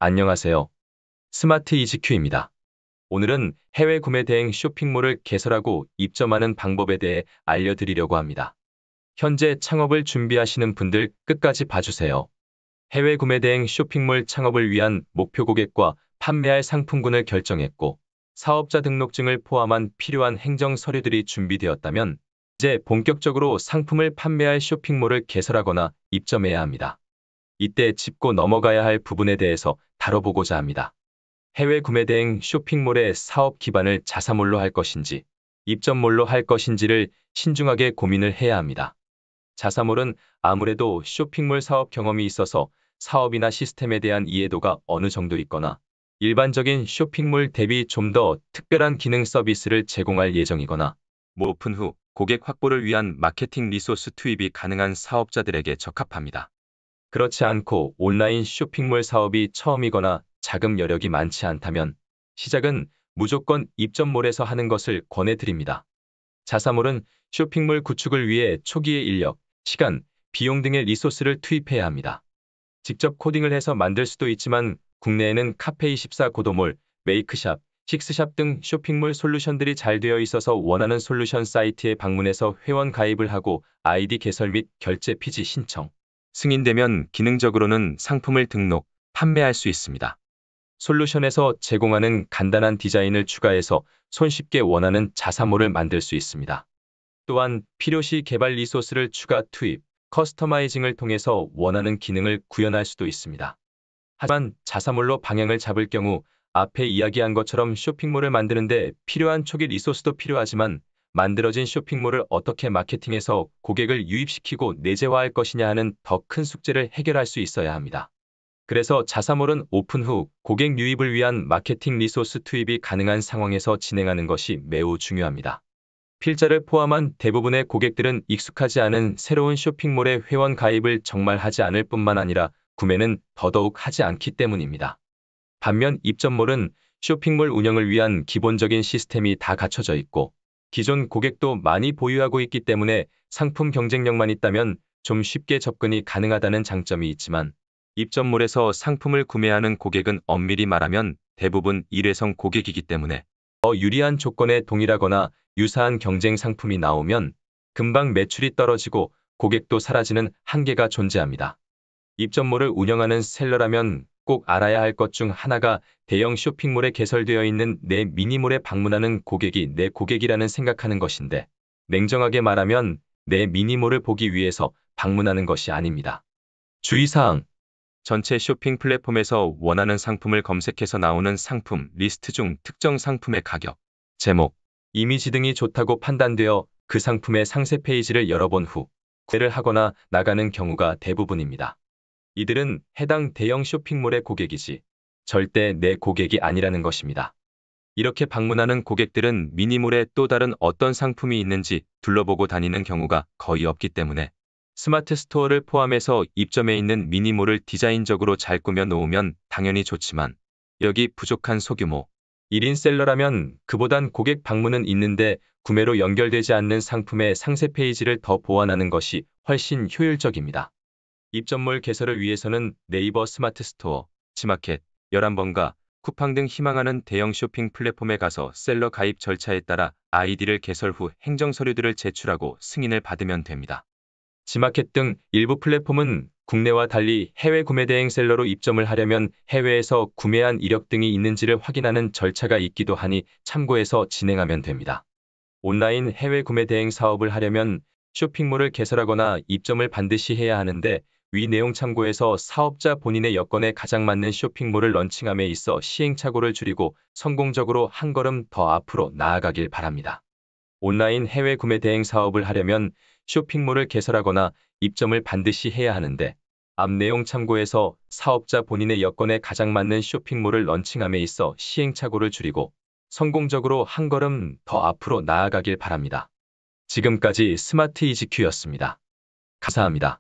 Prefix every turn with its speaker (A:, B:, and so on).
A: 안녕하세요. 스마트 이지큐입니다. 오늘은 해외 구매 대행 쇼핑몰을 개설하고 입점하는 방법에 대해 알려드리려고 합니다. 현재 창업을 준비하시는 분들 끝까지 봐주세요. 해외 구매 대행 쇼핑몰 창업을 위한 목표 고객과 판매할 상품군을 결정했고, 사업자 등록증을 포함한 필요한 행정 서류들이 준비되었다면, 이제 본격적으로 상품을 판매할 쇼핑몰을 개설하거나 입점해야 합니다. 이때 짚고 넘어가야 할 부분에 대해서 다뤄보고자 합니다. 해외 구매 대행 쇼핑몰의 사업 기반을 자사몰로 할 것인지, 입점몰로 할 것인지를 신중하게 고민을 해야 합니다. 자사몰은 아무래도 쇼핑몰 사업 경험이 있어서 사업이나 시스템에 대한 이해도가 어느 정도 있거나, 일반적인 쇼핑몰 대비 좀 더 특별한 기능 서비스를 제공할 예정이거나, 오픈 후 고객 확보를 위한 마케팅 리소스 투입이 가능한 사업자들에게 적합합니다. 그렇지 않고 온라인 쇼핑몰 사업이 처음이거나 자금 여력이 많지 않다면 시작은 무조건 입점몰에서 하는 것을 권해드립니다. 자사몰은 쇼핑몰 구축을 위해 초기의 인력, 시간, 비용 등의 리소스를 투입해야 합니다. 직접 코딩을 해서 만들 수도 있지만 국내에는 카페24 고도몰, 메이크샵, 식스샵 등 쇼핑몰 솔루션들이 잘 되어 있어서 원하는 솔루션 사이트에 방문해서 회원 가입을 하고 아이디 개설 및 결제 피지 신청, 승인되면 기능적으로는 상품을 등록, 판매할 수 있습니다. 솔루션에서 제공하는 간단한 디자인을 추가해서 손쉽게 원하는 자사몰을 만들 수 있습니다. 또한 필요시 개발 리소스를 추가 투입, 커스터마이징을 통해서 원하는 기능을 구현할 수도 있습니다. 하지만 자사몰로 방향을 잡을 경우 앞에 이야기한 것처럼 쇼핑몰을 만드는데 필요한 초기 리소스도 필요하지만 만들어진 쇼핑몰을 어떻게 마케팅해서 고객을 유입시키고 내재화할 것이냐 하는 더 큰 숙제를 해결할 수 있어야 합니다. 그래서 자사몰은 오픈 후 고객 유입을 위한 마케팅 리소스 투입이 가능한 상황에서 진행하는 것이 매우 중요합니다. 필자를 포함한 대부분의 고객들은 익숙하지 않은 새로운 쇼핑몰의 회원 가입을 정말 하지 않을 뿐만 아니라 구매는 더더욱 하지 않기 때문입니다. 반면 입점몰은 쇼핑몰 운영을 위한 기본적인 시스템이 다 갖춰져 있고 기존 고객도 많이 보유하고 있기 때문에 상품 경쟁력만 있다면 좀 쉽게 접근이 가능하다는 장점이 있지만 입점몰에서 상품을 구매하는 고객은 엄밀히 말하면 대부분 일회성 고객이기 때문에 더 유리한 조건에 동일하거나 유사한 경쟁 상품이 나오면 금방 매출이 떨어지고 고객도 사라지는 한계가 존재합니다. 입점몰을 운영하는 셀러라면 꼭 알아야 할 것 중 하나가 대형 쇼핑몰에 개설되어 있는 내 미니몰에 방문하는 고객이 내 고객이라는 생각하는 것인데 냉정하게 말하면 내 미니몰을 보기 위해서 방문하는 것이 아닙니다. 주의사항. 전체 쇼핑 플랫폼에서 원하는 상품을 검색해서 나오는 상품 리스트 중 특정 상품의 가격, 제목, 이미지 등이 좋다고 판단되어 그 상품의 상세 페이지를 열어본 후 구매를 하거나 나가는 경우가 대부분입니다. 이들은 해당 대형 쇼핑몰의 고객이지 절대 내 고객이 아니라는 것입니다. 이렇게 방문하는 고객들은 미니몰에 또 다른 어떤 상품이 있는지 둘러보고 다니는 경우가 거의 없기 때문에 스마트 스토어를 포함해서 입점해 있는 미니몰을 디자인적으로 잘 꾸며 놓으면 당연히 좋지만 여기 부족한 소규모 1인 셀러라면 그보단 고객 방문은 있는데 구매로 연결되지 않는 상품의 상세 페이지를 더 보완하는 것이 훨씬 효율적입니다. 입점몰 개설을 위해서는 네이버 스마트 스토어, 지마켓, 11번가, 쿠팡 등 희망하는 대형 쇼핑 플랫폼에 가서 셀러 가입 절차에 따라 아이디를 개설 후 행정 서류들을 제출하고 승인을 받으면 됩니다. 지마켓 등 일부 플랫폼은 국내와 달리 해외 구매 대행 셀러로 입점을 하려면 해외에서 구매한 이력 등이 있는지를 확인하는 절차가 있기도 하니 참고해서 진행하면 됩니다. 온라인 해외 구매 대행 사업을 하려면 쇼핑몰을 개설하거나 입점을 반드시 해야 하는데 위 내용 참고해서 사업자 본인의 여건에 가장 맞는 쇼핑몰을 런칭함에 있어 시행착오를 줄이고 성공적으로 한 걸음 더 앞으로 나아가길 바랍니다. 온라인 해외 구매 대행 사업을 하려면 쇼핑몰을 개설하거나 입점을 반드시 해야 하는데 앞 내용 참고해서 사업자 본인의 여건에 가장 맞는 쇼핑몰을 런칭함에 있어 시행착오를 줄이고 성공적으로 한 걸음 더 앞으로 나아가길 바랍니다. 지금까지 스마트 이지큐였습니다. 감사합니다.